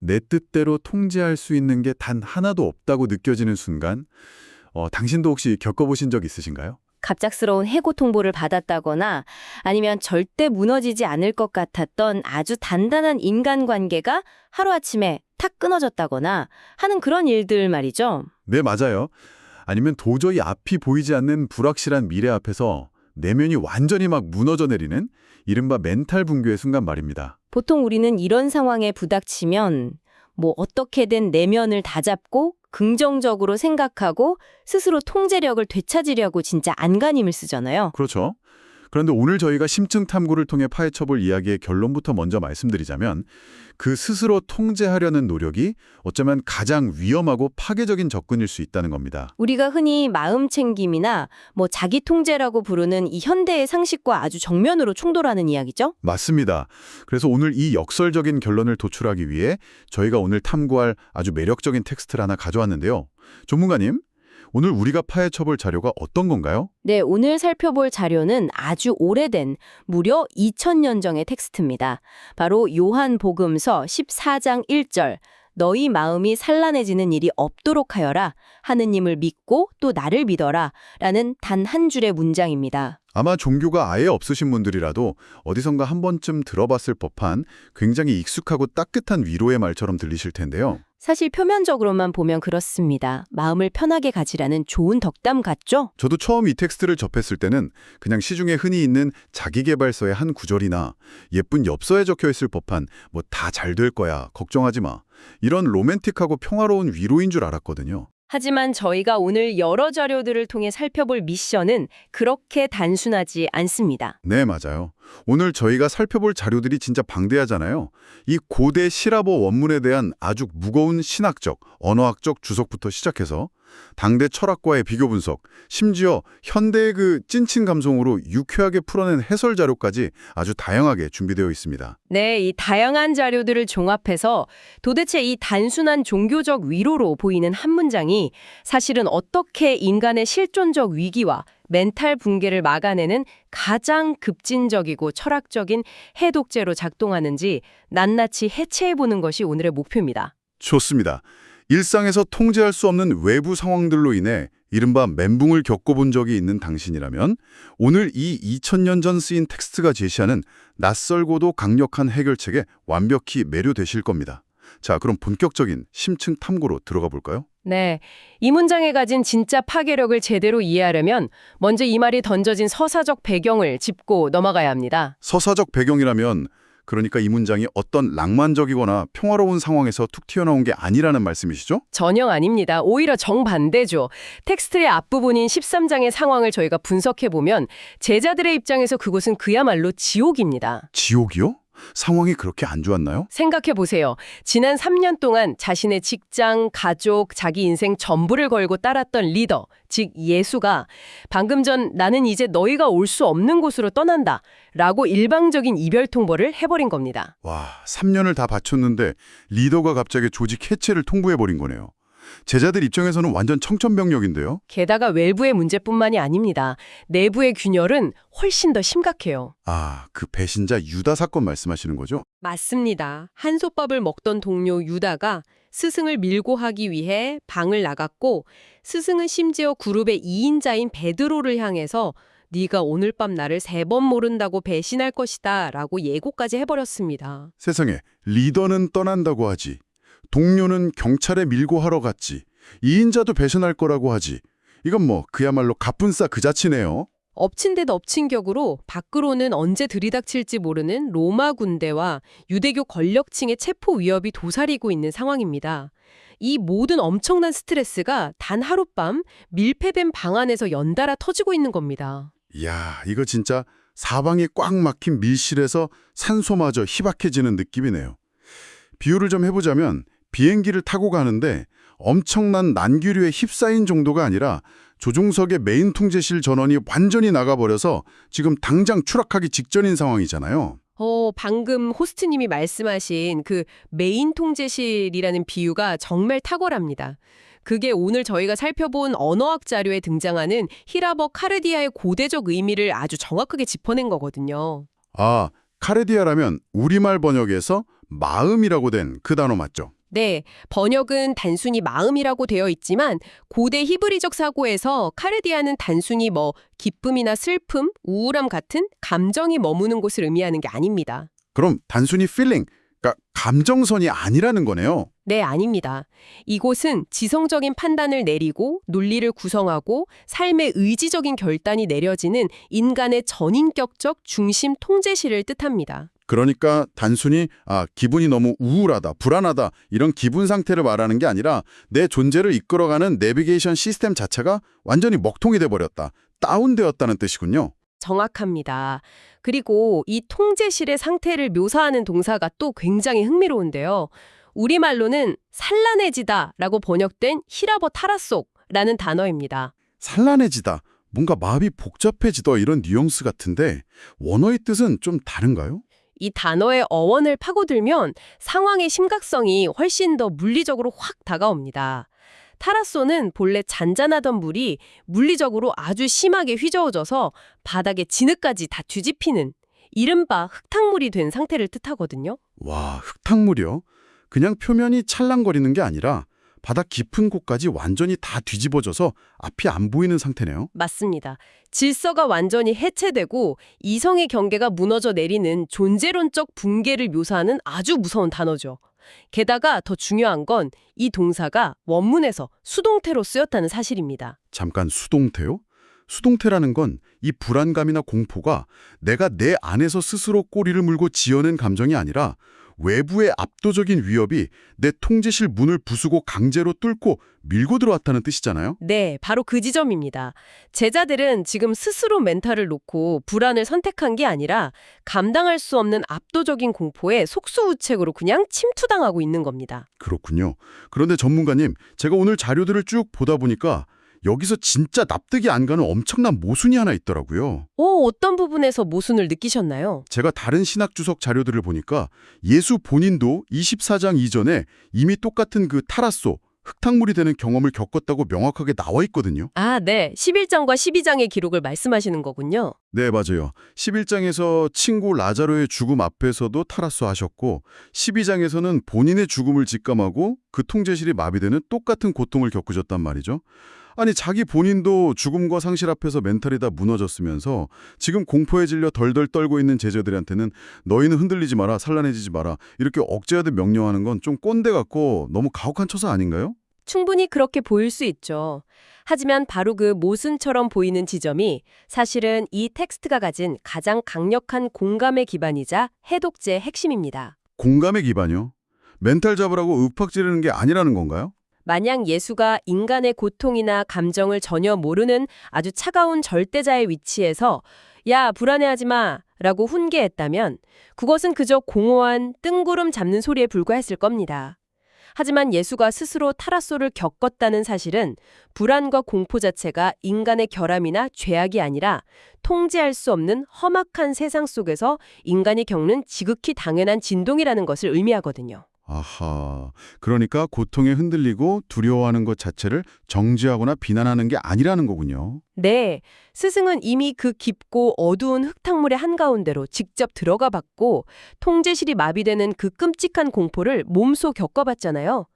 내 뜻대로 통제할 수 있는 게 단 하나도 없다고 느껴지는 순간, 당신도 혹시 겪어보신 적 있으신가요? 갑작스러운 해고 통보를 받았다거나 아니면 절대 무너지지 않을 것 같았던 아주 단단한 인간관계가 하루아침에 탁 끊어졌다거나 하는 그런 일들 말이죠. 네, 맞아요. 아니면 도저히 앞이 보이지 않는 불확실한 미래 앞에서 내면이 완전히 막 무너져 내리는 이른바 멘탈 붕괴의 순간 말입니다. 보통 우리는 이런 상황에 부닥치면 어떻게든 내면을 다잡고 긍정적으로 생각하고 스스로 통제력을 되찾으려고 진짜 안간힘을 쓰잖아요. 그렇죠. 그런데 오늘 저희가 심층 탐구를 통해 파헤쳐볼 이야기의 결론부터 먼저 말씀드리자면 그 스스로 통제하려는 노력이 어쩌면 가장 위험하고 파괴적인 접근일 수 있다는 겁니다. 우리가 흔히 마음챙김이나 자기 통제라고 부르는 이 현대의 상식과 아주 정면으로 충돌하는 이야기죠. 맞습니다. 그래서 오늘 이 역설적인 결론을 도출하기 위해 저희가 오늘 탐구할 아주 매력적인 텍스트를 하나 가져왔는데요. 전문가님, 오늘 우리가 파헤쳐볼 자료가 어떤 건가요? 네, 오늘 살펴볼 자료는 아주 오래된 무려 2000년 전의 텍스트입니다. 바로 요한복음서 14장 1절 너희 마음이 산란해지는 일이 없도록 하여라. 하느님을 믿고 또 나를 믿어라. 라는 단 한 줄의 문장입니다. 아마 종교가 아예 없으신 분들이라도 어디선가 한 번쯤 들어봤을 법한 굉장히 익숙하고 따뜻한 위로의 말처럼 들리실 텐데요. 사실 표면적으로만 보면 그렇습니다. 마음을 편하게 가지라는 좋은 덕담 같죠? 저도 처음 이 텍스트를 접했을 때는 그냥 시중에 흔히 있는 자기계발서의 한 구절이나 예쁜 엽서에 적혀있을 법한 다 잘 될 거야, 걱정하지 마. 이런 로맨틱하고 평화로운 위로인 줄 알았거든요. 하지만 저희가 오늘 여러 자료들을 통해 살펴볼 미션은 그렇게 단순하지 않습니다. 네, 맞아요. 오늘 저희가 살펴볼 자료들이 진짜 방대하잖아요. 이 고대 시라버 원문에 대한 아주 무거운 신학적, 언어학적 주석부터 시작해서 당대 철학과의 비교 분석, 심지어 현대의 그 찐친 감성으로 유쾌하게 풀어낸 해설 자료까지 아주 다양하게 준비되어 있습니다. 네, 이 다양한 자료들을 종합해서 도대체 이 단순한 종교적 위로로 보이는 한 문장이 사실은 어떻게 인간의 실존적 위기와 멘탈 붕괴를 막아내는 가장 급진적이고 철학적인 해독제로 작동하는지 낱낱이 해체해보는 것이 오늘의 목표입니다. 좋습니다. 일상에서 통제할 수 없는 외부 상황들로 인해 이른바 멘붕을 겪어본 적이 있는 당신이라면 오늘 이 2000년 전 쓰인 텍스트가 제시하는 낯설고도 강력한 해결책에 완벽히 매료되실 겁니다. 자, 그럼 본격적인 심층 탐구로 들어가 볼까요? 네, 이 문장에 가진 진짜 파괴력을 제대로 이해하려면 먼저 이 말이 던져진 서사적 배경을 짚고 넘어가야 합니다. 서사적 배경이라면 그러니까 이 문장이 어떤 낭만적이거나 평화로운 상황에서 툭 튀어나온 게 아니라는 말씀이시죠? 전혀 아닙니다. 오히려 정반대죠. 텍스트의 앞부분인 13장의 상황을 저희가 분석해보면 제자들의 입장에서 그곳은 그야말로 지옥입니다. 지옥이요? 상황이 그렇게 안 좋았나요? 생각해보세요. 지난 3년 동안 자신의 직장, 가족, 자기 인생 전부를 걸고 따랐던 리더, 즉 예수가 방금 전 나는 이제 너희가 올 수 없는 곳으로 떠난다 라고 일방적인 이별 통보를 해버린 겁니다. 와, 3년을 다 바쳤는데 리더가 갑자기 조직 해체를 통보해버린 거네요. 제자들 입장에서는 완전 청천벽력인데요. 게다가 외부의 문제뿐만이 아닙니다. 내부의 균열은 훨씬 더 심각해요. 아, 그 배신자 유다 사건 말씀하시는 거죠? 맞습니다. 한솥밥을 먹던 동료 유다가 스승을 밀고 하기 위해 방을 나갔고 스승은 심지어 그룹의 2인자인 베드로를 향해서 네가 오늘 밤 나를 3번 모른다고 배신할 것이다 라고 예고까지 해버렸습니다. 세상에, 리더는 떠난다고 하지. 동료는 경찰에 밀고 하러 갔지. 2인자도 배신할 거라고 하지. 이건 그야말로 갑분싸 그 자치네요. 엎친 데 덮친 격으로 밖으로는 언제 들이닥칠지 모르는 로마 군대와 유대교 권력층의 체포 위협이 도사리고 있는 상황입니다. 이 모든 엄청난 스트레스가 단 하룻밤 밀폐된 방 안에서 연달아 터지고 있는 겁니다. 이야, 이거 진짜 사방이 꽉 막힌 밀실에서 산소마저 희박해지는 느낌이네요. 비유를 좀 해보자면 비행기를 타고 가는데 엄청난 난기류에 휩싸인 정도가 아니라 조종석의 메인 통제실 전원이 완전히 나가버려서 지금 당장 추락하기 직전인 상황이잖아요. 방금 호스트님이 말씀하신 그 메인 통제실이라는 비유가 정말 탁월합니다. 그게 오늘 저희가 살펴본 언어학 자료에 등장하는 히라버 카르디아의 고대적 의미를 아주 정확하게 짚어낸 거거든요. 아, 카레디아라면 우리말 번역에서 마음이라고 된 그 단어 맞죠? 네, 번역은 단순히 마음이라고 되어 있지만 고대 히브리적 사고에서 카르디아는 단순히 기쁨이나 슬픔, 우울함 같은 감정이 머무는 곳을 의미하는 게 아닙니다. 그럼 단순히 feeling, 그러니까 감정선이 아니라는 거네요. 네, 아닙니다. 이곳은 지성적인 판단을 내리고 논리를 구성하고 삶의 의지적인 결단이 내려지는 인간의 전인격적 중심 통제시를 뜻합니다. 그러니까 단순히 기분이 너무 우울하다, 불안하다 이런 기분 상태를 말하는 게 아니라 내 존재를 이끌어가는 내비게이션 시스템 자체가 완전히 먹통이 돼버렸다, 다운되었다는 뜻이군요. 정확합니다. 그리고 이 통제실의 상태를 묘사하는 동사가 또 굉장히 흥미로운데요. 우리말로는 산란해지다라고 번역된 히라버 타라속라는 단어입니다. 산란해지다, 뭔가 마음이 복잡해지다 이런 뉘앙스 같은데 원어의 뜻은 좀 다른가요? 이 단어의 어원을 파고들면 상황의 심각성이 훨씬 더 물리적으로 확 다가옵니다. 타라소는 본래 잔잔하던 물이 물리적으로 아주 심하게 휘저어져서 바닥에 진흙까지 다 뒤집히는 이른바 흙탕물이 된 상태를 뜻하거든요. 와, 흙탕물이요? 그냥 표면이 찰랑거리는 게 아니라 바닥 깊은 곳까지 완전히 다 뒤집어져서 앞이 안 보이는 상태네요. 맞습니다. 질서가 완전히 해체되고 이성의 경계가 무너져 내리는 존재론적 붕괴를 묘사하는 아주 무서운 단어죠. 게다가 더 중요한 건 이 동사가 원문에서 수동태로 쓰였다는 사실입니다. 잠깐, 수동태요? 수동태라는 건 이 불안감이나 공포가 내가 내 안에서 스스로 꼬리를 물고 지어낸 감정이 아니라 외부의 압도적인 위협이 내 통제실 문을 부수고 강제로 뚫고 밀고 들어왔다는 뜻이잖아요. 네, 바로 그 지점입니다. 제자들은 지금 스스로 멘탈을 놓고 불안을 선택한 게 아니라 감당할 수 없는 압도적인 공포에 속수무책으로 그냥 침투당하고 있는 겁니다. 그렇군요. 그런데 전문가님, 제가 오늘 자료들을 쭉 보다 보니까 여기서 진짜 납득이 안 가는 엄청난 모순이 하나 있더라고요. 어떤 부분에서 모순을 느끼셨나요? 제가 다른 신학 주석 자료들을 보니까 예수 본인도 24장 이전에 이미 똑같은 그 타라소, 흙탕물이 되는 경험을 겪었다고 명확하게 나와 있거든요. 아, 네. 11장과 12장의 기록을 말씀하시는 거군요. 네, 맞아요. 11장에서 친구 라자로의 죽음 앞에서도 타라소 하셨고 12장에서는 본인의 죽음을 직감하고 그 통제실이 마비되는 똑같은 고통을 겪으셨단 말이죠. 아니, 자기 본인도 죽음과 상실 앞에서 멘탈이 다 무너졌으면서 지금 공포에 질려 덜덜 떨고 있는 제자들한테는 너희는 흔들리지 마라, 산란해지지 마라 이렇게 억제하듯 명령하는 건 좀 꼰대 같고 너무 가혹한 처사 아닌가요? 충분히 그렇게 보일 수 있죠. 하지만 바로 그 모순처럼 보이는 지점이 사실은 이 텍스트가 가진 가장 강력한 공감의 기반이자 해독제의 핵심입니다. 공감의 기반이요? 멘탈 잡으라고 윽박 지르는 게 아니라는 건가요? 만약 예수가 인간의 고통이나 감정을 전혀 모르는 아주 차가운 절대자의 위치에서 야, 불안해하지 마 라고 훈계했다면 그것은 그저 공허한 뜬구름 잡는 소리에 불과했을 겁니다. 하지만 예수가 스스로 타라소를 겪었다는 사실은 불안과 공포 자체가 인간의 결함이나 죄악이 아니라 통제할 수 없는 험악한 세상 속에서 인간이 겪는 지극히 당연한 진동이라는 것을 의미하거든요. 아하, 그러니까 고통에 흔들리고 두려워하는 것 자체를 정죄하거나 비난하는 게 아니라는 거군요. 네, 스승은 이미 그 깊고 어두운 흙탕물의 한가운데로 직접 들어가 봤고 통제실이 마비되는 그 끔찍한 공포를 몸소 겪어봤잖아요.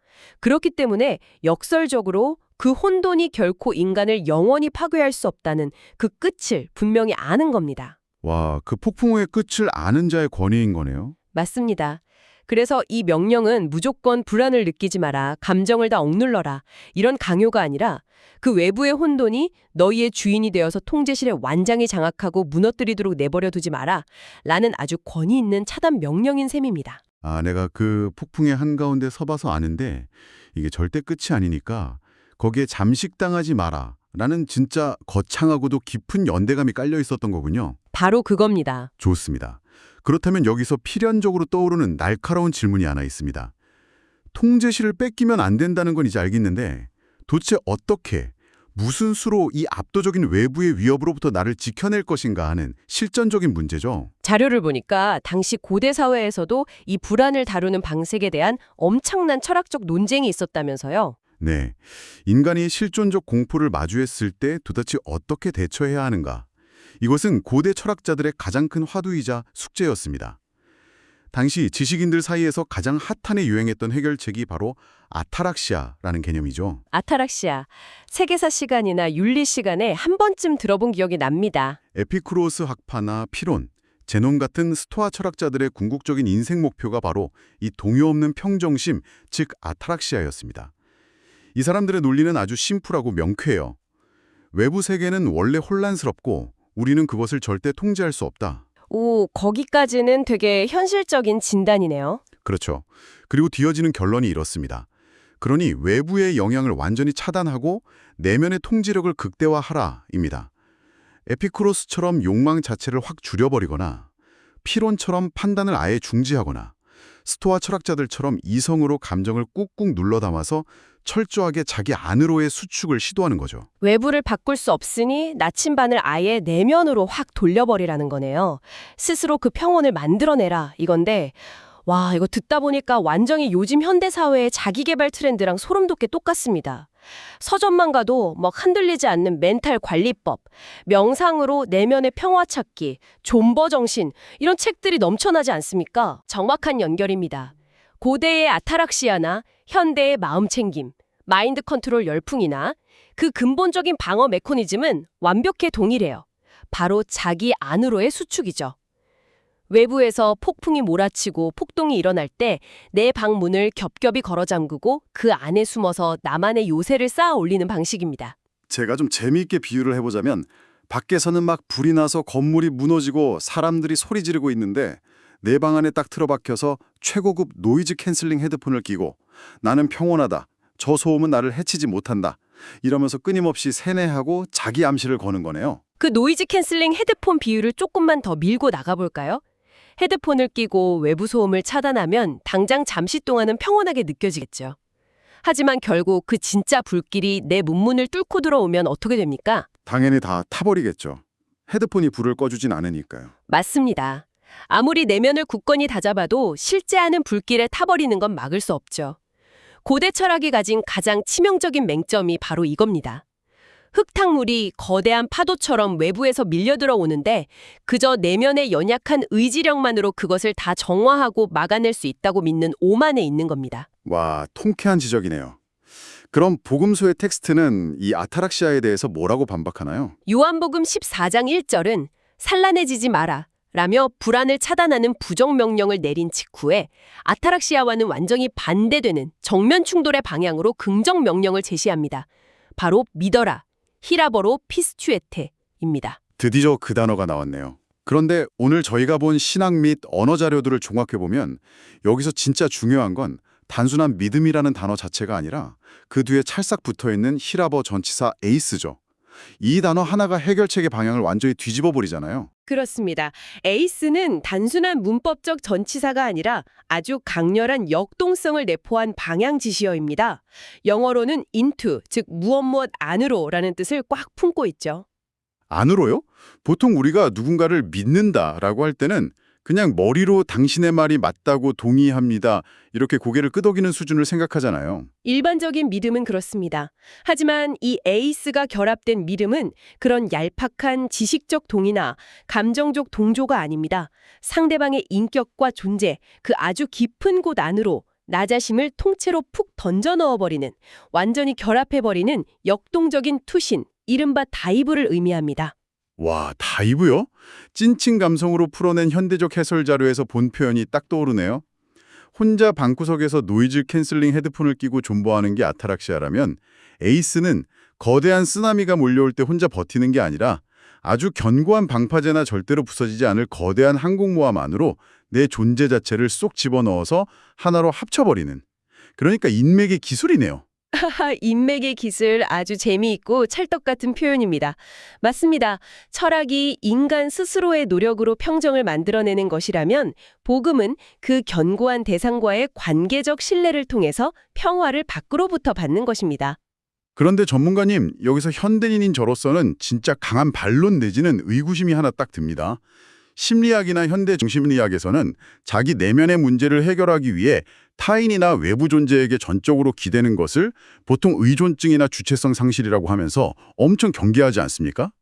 그렇기 때문에 역설적으로 그 혼돈이 결코 인간을 영원히 파괴할 수 없다는 그 끝을 분명히 아는 겁니다. 와, 그 폭풍우의 끝을 아는 자의 권위인 거네요. 맞습니다. 그래서 이 명령은 무조건 불안을 느끼지 마라, 감정을 다 억눌러라 이런 강요가 아니라 그 외부의 혼돈이 너희의 주인이 되어서 통제실의 완장이 장악하고 무너뜨리도록 내버려 두지 마라 라는 아주 권위 있는 차단 명령인 셈입니다. 아, 내가 그 폭풍의 한가운데 서봐서 아는데 이게 절대 끝이 아니니까 거기에 잠식당하지 마라 라는 진짜 거창하고도 깊은 연대감이 깔려 있었던 거군요. 바로 그겁니다. 좋습니다. 그렇다면 여기서 필연적으로 떠오르는 날카로운 질문이 하나 있습니다. 통제실을 뺏기면 안 된다는 건 이제 알겠는데 도대체 어떻게, 무슨 수로 이 압도적인 외부의 위협으로부터 나를 지켜낼 것인가 하는 실전적인 문제죠. 자료를 보니까 당시 고대 사회에서도 이 불안을 다루는 방식에 대한 엄청난 철학적 논쟁이 있었다면서요. 네, 인간이 실존적 공포를 마주했을 때 도대체 어떻게 대처해야 하는가. 이것은 고대 철학자들의 가장 큰 화두이자 숙제였습니다. 당시 지식인들 사이에서 가장 핫한에 유행했던 해결책이 바로 아타락시아라는 개념이죠. 아타락시아, 세계사 시간이나 윤리 시간에 한 번쯤 들어본 기억이 납니다. 에피쿠로스 학파나 피론, 제논 같은 스토아 철학자들의 궁극적인 인생 목표가 바로 이 동요 없는 평정심, 즉 아타락시아였습니다. 이 사람들의 논리는 아주 심플하고 명쾌해요. 외부 세계는 원래 혼란스럽고 우리는 그것을 절대 통제할 수 없다. 오, 거기까지는 되게 현실적인 진단이네요. 그렇죠. 그리고 뒤어지는 결론이 이렇습니다. 그러니 외부의 영향을 완전히 차단하고 내면의 통제력을 극대화하라입니다. 에피쿠로스처럼 욕망 자체를 확 줄여버리거나 피론처럼 판단을 아예 중지하거나 스토아 철학자들처럼 이성으로 감정을 꾹꾹 눌러 담아서 철저하게 자기 안으로의 수축을 시도하는 거죠. 외부를 바꿀 수 없으니 나침반을 아예 내면으로 확 돌려버리라는 거네요. 스스로 그 평온을 만들어내라 이건데 와, 이거 듣다 보니까 완전히 요즘 현대사회의 자기계발 트렌드랑 소름 돋게 똑같습니다. 서점만 가도 막 흔들리지 않는 멘탈 관리법, 명상으로 내면의 평화 찾기, 존버 정신 이런 책들이 넘쳐나지 않습니까? 정확한 연결입니다. 고대의 아타락시아나 현대의 마음챙김, 마인드 컨트롤 열풍이나 그 근본적인 방어 메커니즘은 완벽히 동일해요. 바로 자기 안으로의 수축이죠. 외부에서 폭풍이 몰아치고 폭동이 일어날 때 내 방문을 겹겹이 걸어 잠그고 그 안에 숨어서 나만의 요새를 쌓아 올리는 방식입니다. 제가 좀 재미있게 비유를 해보자면 밖에서는 막 불이 나서 건물이 무너지고 사람들이 소리 지르고 있는데 내 방 안에 딱 틀어박혀서 최고급 노이즈 캔슬링 헤드폰을 끼고 나는 평온하다. 저 소음은 나를 해치지 못한다. 이러면서 끊임없이 세뇌하고 자기 암시를 거는 거네요. 그 노이즈 캔슬링 헤드폰 비유를 조금만 더 밀고 나가볼까요? 헤드폰을 끼고 외부 소음을 차단하면 당장 잠시 동안은 평온하게 느껴지겠죠. 하지만 결국 그 진짜 불길이 내 문문을 뚫고 들어오면 어떻게 됩니까? 당연히 다 타버리겠죠. 헤드폰이 불을 꺼주진 않으니까요. 맞습니다. 아무리 내면을 굳건히 다잡아도 실제 하는 불길에 타버리는 건 막을 수 없죠. 고대 철학이 가진 가장 치명적인 맹점이 바로 이겁니다. 흙탕물이 거대한 파도처럼 외부에서 밀려들어 오는데 그저 내면의 연약한 의지력만으로 그것을 다 정화하고 막아낼 수 있다고 믿는 오만에 있는 겁니다. 와, 통쾌한 지적이네요. 그럼 복음서의 텍스트는 이 아타락시아에 대해서 뭐라고 반박하나요? 요한복음 14장 1절은 산란해지지 마라 라며 불안을 차단하는 부정명령을 내린 직후에 아타락시아와는 완전히 반대되는 정면 충돌의 방향으로 긍정명령을 제시합니다. 바로 믿어라. 히라버로 피스투에테입니다. 드디어 그 단어가 나왔네요. 그런데 오늘 저희가 본 신학 및 언어 자료들을 종합해보면 여기서 진짜 중요한 건 단순한 믿음이라는 단어 자체가 아니라 그 뒤에 찰싹 붙어있는 히라버 전치사 에이스죠. 이 단어 하나가 해결책의 방향을 완전히 뒤집어 버리잖아요. 그렇습니다. 에이스는 단순한 문법적 전치사가 아니라 아주 강렬한 역동성을 내포한 방향 지시어입니다. 영어로는 into, 즉 무엇 안으로라는 뜻을 꽉 품고 있죠. 안으로요? 보통 우리가 누군가를 믿는다라고 할 때는 그냥 머리로 당신의 말이 맞다고 동의합니다. 이렇게 고개를 끄덕이는 수준을 생각하잖아요. 일반적인 믿음은 그렇습니다. 하지만 이 에이스가 결합된 믿음은 그런 얄팍한 지식적 동의나 감정적 동조가 아닙니다. 상대방의 인격과 존재, 그 아주 깊은 곳 안으로 나 자신을 통째로 푹 던져 넣어버리는, 완전히 결합해버리는 역동적인 투신, 이른바 다이브를 의미합니다. 와, 다이브요? 찐친 감성으로 풀어낸 현대적 해설 자료에서 본 표현이 딱 떠오르네요. 혼자 방구석에서 노이즈 캔슬링 헤드폰을 끼고 존버하는 게 아타락시아라면 에이스는 거대한 쓰나미가 몰려올 때 혼자 버티는 게 아니라 아주 견고한 방파제나 절대로 부서지지 않을 거대한 항공모함 안으로 내 존재 자체를 쏙 집어넣어서 하나로 합쳐버리는. 그러니까 인맥의 기술이네요. 인맥의 기술 아주 재미있고 찰떡 같은 표현입니다. 맞습니다. 철학이 인간 스스로의 노력으로 평정을 만들어내는 것이라면 복음은 그 견고한 대상과의 관계적 신뢰를 통해서 평화를 밖으로부터 받는 것입니다. 그런데 전문가님, 여기서 현대인인 저로서는 진짜 강한 반론 내지는 의구심이 하나 딱 듭니다. 심리학이나 현대 정신의학에서는 자기 내면의 문제를 해결하기 위해 타인이나 외부 존재에게 전적으로 기대는 것을 보통 의존증이나 주체성 상실이라고 하면서 엄청 경계하지 않습니까?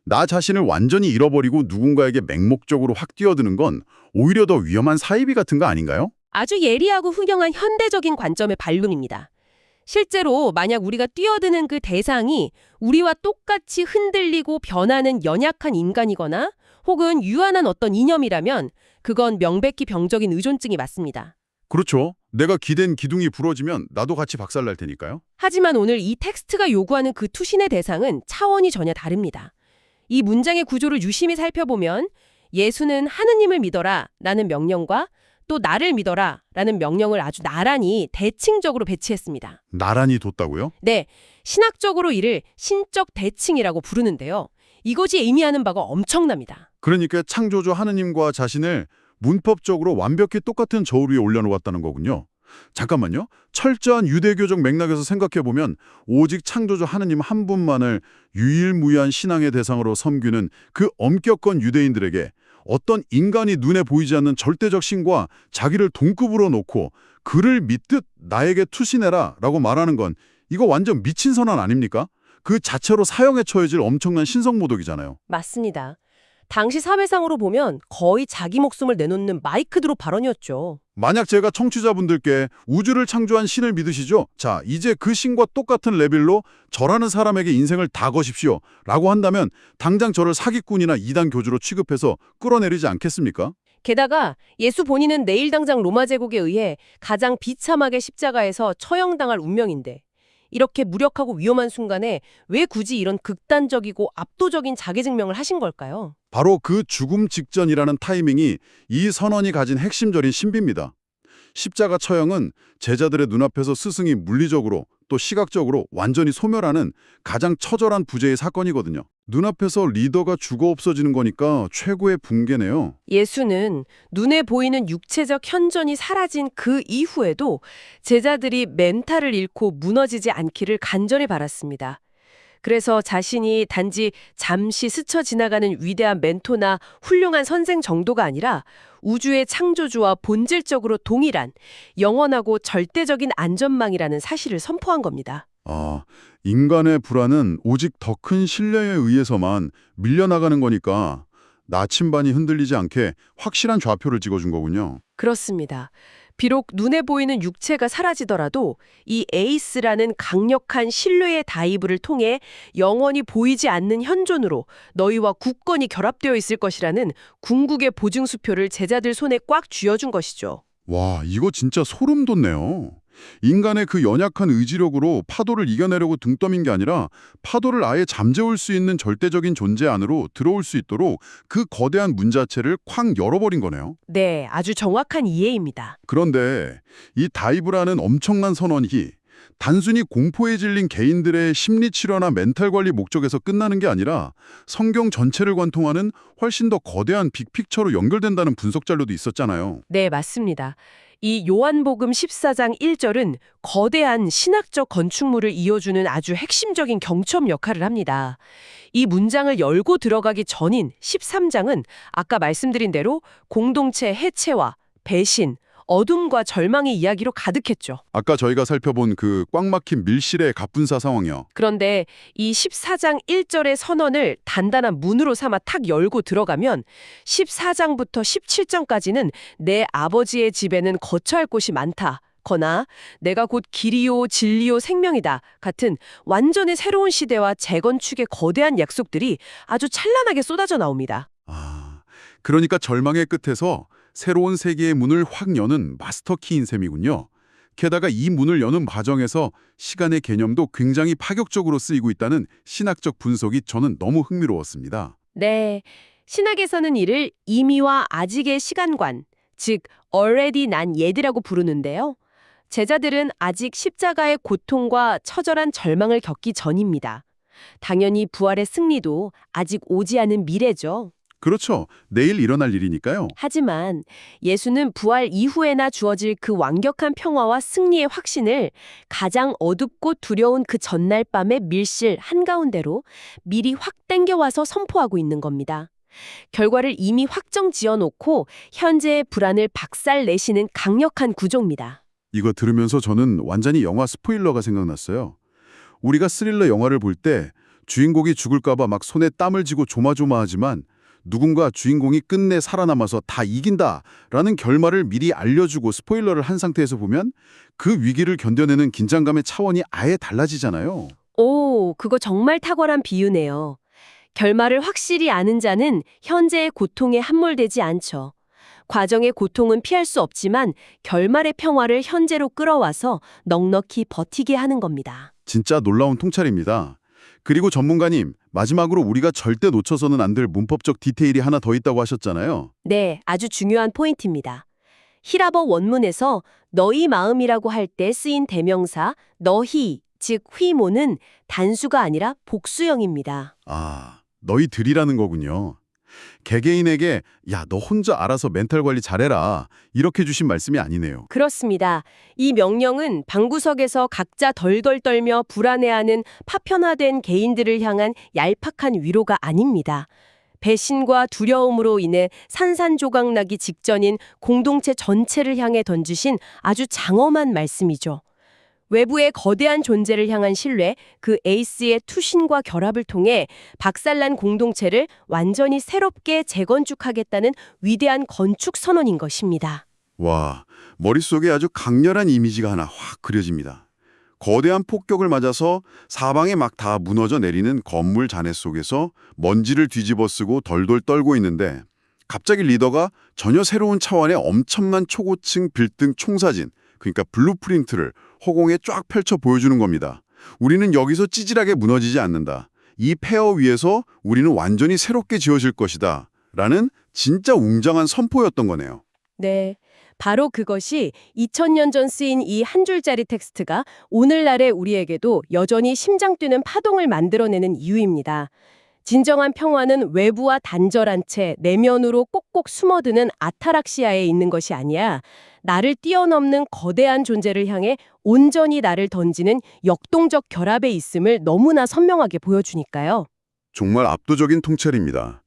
나 자신을 완전히 잃어버리고 누군가에게 맹목적으로 확 뛰어드는 건 오히려 더 위험한 사이비 같은 거 아닌가요? 아주 예리하고 훌륭한 현대적인 관점의 반론입니다. 실제로 만약 우리가 뛰어드는 그 대상이 우리와 똑같이 흔들리고 변하는 연약한 인간이거나 혹은 유한한 어떤 이념이라면 그건 명백히 병적인 의존증이 맞습니다. 그렇죠. 내가 기댄 기둥이 부러지면 나도 같이 박살날 테니까요. 하지만 오늘 이 텍스트가 요구하는 그 투신의 대상은 차원이 전혀 다릅니다. 이 문장의 구조를 유심히 살펴보면 예수는 하느님을 믿어라 라는 명령과 또 나를 믿어라 라는 명령을 아주 나란히 대칭적으로 배치했습니다. 나란히 뒀다고요? 네, 신학적으로 이를 신적 대칭이라고 부르는데요. 이것이 의미하는 바가 엄청납니다. 그러니까 창조주 하느님과 자신을 문법적으로 완벽히 똑같은 저울 위에 올려놓았다는 거군요. 잠깐만요. 철저한 유대교적 맥락에서 생각해보면 오직 창조주 하느님 한 분만을 유일무이한 신앙의 대상으로 섬기는 그 엄격한 유대인들에게 어떤 인간이 눈에 보이지 않는 절대적 신과 자기를 동급으로 놓고 그를 믿듯 나에게 투신해라 라고 말하는 건 이거 완전 미친 선언 아닙니까? 그 자체로 사형에 처해질 엄청난 신성모독이잖아요. 맞습니다. 당시 사회상으로 보면 거의 자기 목숨을 내놓는 마이크 드롭 발언이었죠. 만약 제가 청취자분들께 우주를 창조한 신을 믿으시죠? 자, 이제 그 신과 똑같은 레벨로 저라는 사람에게 인생을 다 거십시오 라고 한다면 당장 저를 사기꾼이나 이단 교주로 취급해서 끌어내리지 않겠습니까? 게다가 예수 본인은 내일 당장 로마 제국에 의해 가장 비참하게 십자가에서 처형당할 운명인데 이렇게 무력하고 위험한 순간에 왜 굳이 이런 극단적이고 압도적인 자기증명을 하신 걸까요? 바로 그 죽음 직전이라는 타이밍이 이 선언이 가진 핵심적인 신비입니다. 십자가 처형은 제자들의 눈앞에서 스승이 물리적으로 또 시각적으로 완전히 소멸하는 가장 처절한 부재의 사건이거든요. 눈앞에서 리더가 죽어 없어지는 거니까 최고의 붕괴네요. 예수는 눈에 보이는 육체적 현존이 사라진 그 이후에도 제자들이 멘탈을 잃고 무너지지 않기를 간절히 바랐습니다. 그래서 자신이 단지 잠시 스쳐 지나가는 위대한 멘토나 훌륭한 선생 정도가 아니라 우주의 창조주와 본질적으로 동일한 영원하고 절대적인 안전망이라는 사실을 선포한 겁니다. 아, 인간의 불안은 오직 더 큰 신뢰에 의해서만 밀려나가는 거니까 나침반이 흔들리지 않게 확실한 좌표를 찍어준 거군요. 그렇습니다. 비록 눈에 보이는 육체가 사라지더라도 이 에이스라는 강력한 신뢰의 다이브를 통해 영원히 보이지 않는 현존으로 너희와 굳건히 결합되어 있을 것이라는 궁극의 보증수표를 제자들 손에 꽉 쥐어준 것이죠. 와, 이거 진짜 소름 돋네요. 인간의 그 연약한 의지력으로 파도를 이겨내려고 등 떠민 게 아니라 파도를 아예 잠재울 수 있는 절대적인 존재 안으로 들어올 수 있도록 그 거대한 문 자체를 쾅 열어버린 거네요. 네, 아주 정확한 이해입니다. 그런데 이 다이브라는 엄청난 선언이 단순히 공포에 질린 개인들의 심리 치료나 멘탈 관리 목적에서 끝나는 게 아니라 성경 전체를 관통하는 훨씬 더 거대한 빅픽처로 연결된다는 분석 자료도 있었잖아요. 네, 맞습니다. 이 요한복음 14장 1절은 거대한 신학적 건축물을 이어주는 아주 핵심적인 경첩 역할을 합니다. 이 문장을 열고 들어가기 전인 13장은 아까 말씀드린 대로 공동체 해체와 배신, 어둠과 절망의 이야기로 가득했죠. 아까 저희가 살펴본 그 꽉 막힌 밀실의 갑분사 상황이요. 그런데 이 14장 1절의 선언을 단단한 문으로 삼아 탁 열고 들어가면 14장부터 17장까지는 내 아버지의 집에는 거처할 곳이 많다. 거나 내가 곧 길이요 진리요 생명이다 같은 완전히 새로운 시대와 재건축의 거대한 약속들이 아주 찬란하게 쏟아져 나옵니다. 아, 그러니까 절망의 끝에서 새로운 세계의 문을 확 여는 마스터키인 셈이군요. 게다가 이 문을 여는 과정에서 시간의 개념도 굉장히 파격적으로 쓰이고 있다는 신학적 분석이 저는 너무 흥미로웠습니다. 네, 신학에서는 이를 이미와 아직의 시간관, 즉 already 난 예드라고 부르는데요. 제자들은 아직 십자가의 고통과 처절한 절망을 겪기 전입니다. 당연히 부활의 승리도 아직 오지 않은 미래죠. 그렇죠. 내일 일어날 일이니까요. 하지만 예수는 부활 이후에나 주어질 그 완벽한 평화와 승리의 확신을 가장 어둡고 두려운 그 전날 밤의 밀실 한가운데로 미리 확 땡겨와서 선포하고 있는 겁니다. 결과를 이미 확정 지어놓고 현재의 불안을 박살내시는 강력한 구조입니다. 이거 들으면서 저는 완전히 영화 스포일러가 생각났어요. 우리가 스릴러 영화를 볼 때 주인공이 죽을까봐 막 손에 땀을 쥐고 조마조마하지만 누군가 주인공이 끝내 살아남아서 다 이긴다라는 결말을 미리 알려주고 스포일러를 한 상태에서 보면 그 위기를 견뎌내는 긴장감의 차원이 아예 달라지잖아요. 오, 그거 정말 탁월한 비유네요. 결말을 확실히 아는 자는 현재의 고통에 함몰되지 않죠. 과정의 고통은 피할 수 없지만 결말의 평화를 현재로 끌어와서 넉넉히 버티게 하는 겁니다. 진짜 놀라운 통찰입니다. 그리고 전문가님, 마지막으로 우리가 절대 놓쳐서는 안 될 문법적 디테일이 하나 더 있다고 하셨잖아요. 네, 아주 중요한 포인트입니다. 히라버 원문에서 너희 마음이라고 할 때 쓰인 대명사 너희, 즉 휘모는 단수가 아니라 복수형입니다. 아, 너희들이라는 거군요. 개개인에게 야, 너 혼자 알아서 멘탈 관리 잘해라 이렇게 주신 말씀이 아니네요. 그렇습니다. 이 명령은 방구석에서 각자 덜덜 떨며 불안해하는 파편화된 개인들을 향한 얄팍한 위로가 아닙니다. 배신과 두려움으로 인해 산산조각나기 직전인 공동체 전체를 향해 던지신 아주 장엄한 말씀이죠. 외부의 거대한 존재를 향한 신뢰, 그 에이스의 투신과 결합을 통해 박살난 공동체를 완전히 새롭게 재건축하겠다는 위대한 건축 선언인 것입니다. 와, 머릿속에 아주 강렬한 이미지가 하나 확 그려집니다. 거대한 폭격을 맞아서 사방에 막 다 무너져 내리는 건물 잔해 속에서 먼지를 뒤집어 쓰고 덜덜 떨고 있는데 갑자기 리더가 전혀 새로운 차원의 엄청난 초고층 빌딩 총사진, 그러니까 블루프린트를 허공에 쫙 펼쳐 보여주는 겁니다. 우리는 여기서 찌질하게 무너지지 않는다. 이 폐허 위에서 우리는 완전히 새롭게 지어질 것이다. 라는 진짜 웅장한 선포였던 거네요. 네, 바로 그것이 2000년 전 쓰인 이 한 줄짜리 텍스트가 오늘날의 우리에게도 여전히 심장 뛰는 파동을 만들어내는 이유입니다. 진정한 평화는 외부와 단절한 채 내면으로 꼭꼭 숨어드는 아타락시아에 있는 것이 아니야. 나를 뛰어넘는 거대한 존재를 향해 온전히 나를 던지는 역동적 결합에 있음을 너무나 선명하게 보여주니까요. 정말 압도적인 통찰입니다.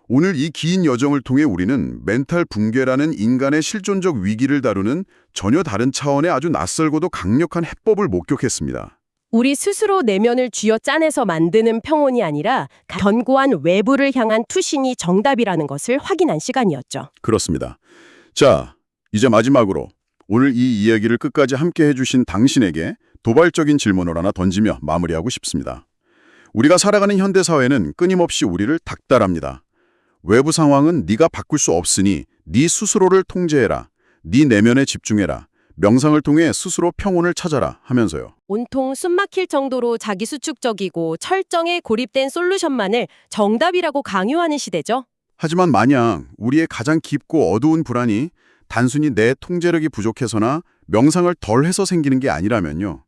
오늘 이 긴 여정을 통해 우리는 멘탈 붕괴라는 인간의 실존적 위기를 다루는 전혀 다른 차원의 아주 낯설고도 강력한 해법을 목격했습니다. 우리 스스로 내면을 쥐어짜내서 만드는 평온이 아니라 견고한 외부를 향한 투신이 정답이라는 것을 확인한 시간이었죠. 그렇습니다. 자, 이제 마지막으로 오늘 이 이야기를 끝까지 함께 해주신 당신에게 도발적인 질문을 하나 던지며 마무리하고 싶습니다. 우리가 살아가는 현대사회는 끊임없이 우리를 닥달합니다. 외부 상황은 네가 바꿀 수 없으니 네 스스로를 통제해라. 네 내면에 집중해라. 명상을 통해 스스로 평온을 찾아라 하면서요. 온통 숨막힐 정도로 자기수축적이고 철정에 고립된 솔루션만을 정답이라고 강요하는 시대죠. 하지만 만약 우리의 가장 깊고 어두운 불안이 단순히 내 통제력이 부족해서나 명상을 덜 해서 생기는 게 아니라면요.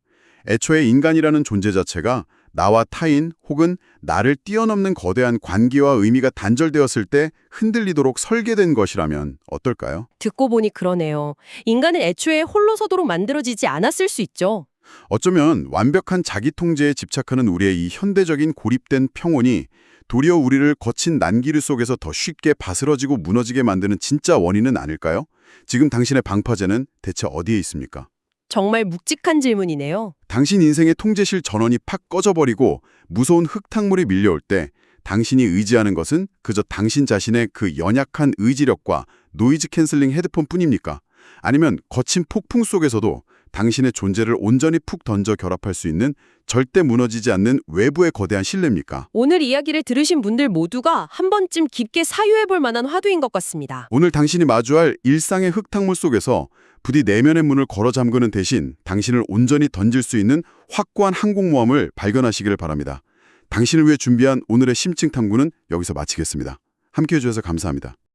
애초에 인간이라는 존재 자체가 나와 타인 혹은 나를 뛰어넘는 거대한 관계와 의미가 단절되었을 때 흔들리도록 설계된 것이라면 어떨까요? 듣고 보니 그러네요. 인간은 애초에 홀로 서도록 만들어지지 않았을 수 있죠. 어쩌면 완벽한 자기 통제에 집착하는 우리의 이 현대적인 고립된 평온이 도리어 우리를 거친 난기류 속에서 더 쉽게 바스러지고 무너지게 만드는 진짜 원인은 아닐까요? 지금 당신의 방파제는 대체 어디에 있습니까? 정말 묵직한 질문이네요. 당신 인생의 통제실 전원이 팍 꺼져버리고 무서운 흙탕물이 밀려올 때 당신이 의지하는 것은 그저 당신 자신의 그 연약한 의지력과 노이즈 캔슬링 헤드폰 뿐입니까? 아니면 거친 폭풍 속에서도 당신의 존재를 온전히 푹 던져 결합할 수 있는 절대 무너지지 않는 외부의 거대한 신뢰입니까? 오늘 이야기를 들으신 분들 모두가 한 번쯤 깊게 사유해볼 만한 화두인 것 같습니다. 오늘 당신이 마주할 일상의 흙탕물 속에서 부디 내면의 문을 걸어 잠그는 대신 당신을 온전히 던질 수 있는 확고한 항공모함을 발견하시기를 바랍니다. 당신을 위해 준비한 오늘의 심층 탐구는 여기서 마치겠습니다. 함께해 주셔서 감사합니다.